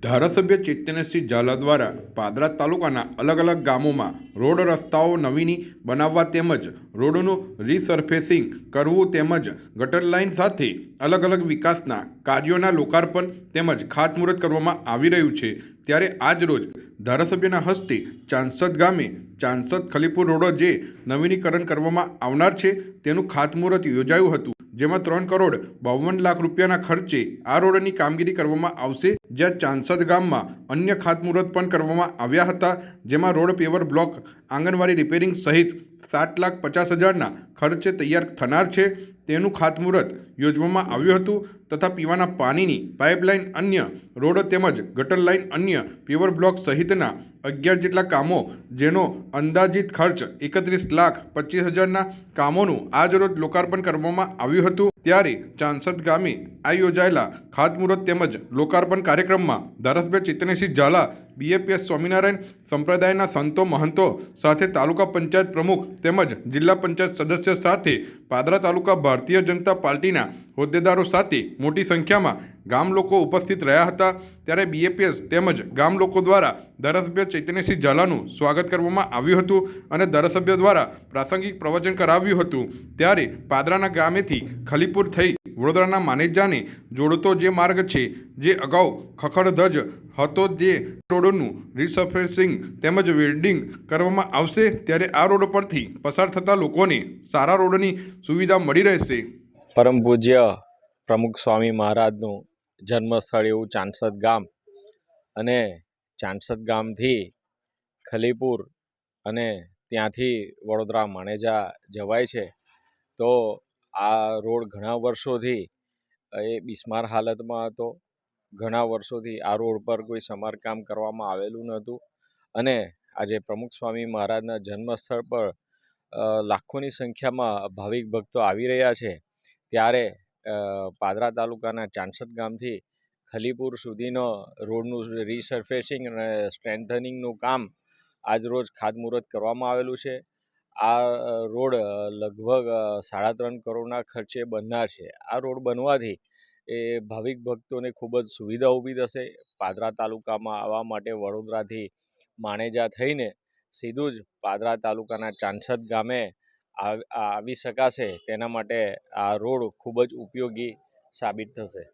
ધારાસભ્ય ચૈતન્યસિંહ ઝાલા દ્વારા પાદરા તાલુકાના અલગ અલગ ગામોમાં રોડ રસ્તાઓ નવીની બનાવવા તેમજ રોડનું રીસર્ફેસિંગ કરવું તેમજ ગટર લાઇન સાથે અલગ અલગ વિકાસના કાર્યોના લોકાર્પણ તેમજ ખાતમુહૂર્ત કરવામાં આવી રહ્યું છે। ત્યારે આજ રોજ ધારાસભ્યના હસ્તે ચાંસદ ગામે ચાંસદ ખલીપુર રોડ જે નવીનીકરણ કરવામાં આવનાર છે તેનું ખાતમુહૂર્ત યોજાયું હતું, જેમાં 3,52,00,000 રૂપિયાના ખર્ચે આ રોડની કામગીરી કરવામાં આવશે। જ્યાં ચાંસદ ગામમાં અન્ય ખાતમુહૂર્ત પણ કરવામાં આવ્યા હતા, જેમાં રોડ પેવર બ્લોક આંગણવાડી રિપેરિંગ સહિત 7,50,000ના ખર્ચે તૈયાર થનાર છે તેનું ખાતમુહૂર્ત યોજવામાં આવ્યું હતું તથા પીવાના પાણીની પાઇપલાઇન, અન્ય રોડ તેમજ ગટર લાઇન, અન્ય પેવર બ્લોક સહિતના 11 જેટલા કામો જેનો અંદાજિત ખર્ચ 31,25,000ના કામોનું આજરોજ લોકાર્પણ કરવામાં આવ્યું હતું। ત્યારે ચાંસદ ગામે આ યોજાયેલા ખાતમુહૂર્ત તેમજ લોકાર્પણ કાર્યક્રમમાં ધારાસભ્ય ચૈતન્યસિંહ ઝાલા, બીએપીએસ સ્વામિનારાયણ સંપ્રદાયના સંતો મહંતો સાથે તાલુકા પંચાયત પ્રમુખ તેમજ જિલ્લા પંચાયત સદસ્ય સાથે પાદરા તાલુકા ભારતીય જનતા પાર્ટીના હોદ્દેદારો સાથે મોટી સંખ્યામાં ગામ લોકો ઉપસ્થિત રહ્યા હતા। ત્યારે બીએપીએસ તેમજ ગામ લોકો દ્વારા ધારાસભ્ય ચૈતન્યસિંહ ઝાલાનું સ્વાગત કરવામાં આવ્યું હતું અને ધારાસભ્ય દ્વારા પ્રાસંગિક પ્રવચન કરાવ્યું હતું। ત્યારે પાદરાના ગામેથી ખલીપુર થઈ વડોદરાના માનેજાને જોડતો જે માર્ગ છે, જે અગાઉ ખખડધજ હતો, તે રોડનું રીસર્ફેસિંગ તેમજ વેલ્ડિંગ કરવામાં આવશે। ત્યારે આ રોડ પરથી પસાર થતા લોકોને સારા રોડની સુવિધા મળી રહેશે। પરમ પૂજ્ય પ્રમુખ સ્વામી મહારાજનું જન્મસ્થળ એવું ચાંસદ ગામ અને ચાંસદ ગામથી ખલીપુર અને ત્યાંથી વડોદરા માણેજા જવાય છે, તો આ રોડ ઘણા વર્ષોથી એ બિસ્માર હાલતમાં હતો। ઘણા વર્ષોથી આ રોડ પર કોઈ સમારકામ કરવામાં આવેલું નહોતું અને આજે પ્રમુખ સ્વામી મહારાજના જન્મસ્થળ પર લાખોની સંખ્યામાં ભાવિક ભક્તો આવી રહ્યા છે। ત્યારે પાદરા તાલુકાના ચાંસદ ગામથી ખલીપુર સુધીનો રોડનું રીસર્ફેસિંગ અને સ્ટ્રેન્થનિંગનું કામ આજરોજ ખાતમુહૂર્ત કરવામાં આવેલું છે। આ રોડ લગભગ 3.5 કરોડના ખર્ચે બનનાર છે। આ રોડ બનવાથી એ ભાવિક ભક્તોને ખૂબ જ સુવિધા ઊભી થશે। પાદરા તાલુકામાં આવવા માટે વડોદરાથી માણેજા થઈને સીધું જ પાદરા તાલુકાના ચાંસદ ગામે આવી શકાશે। તેના માટે આ રોડ ખૂબ જ ઉપયોગી સાબિત થશે।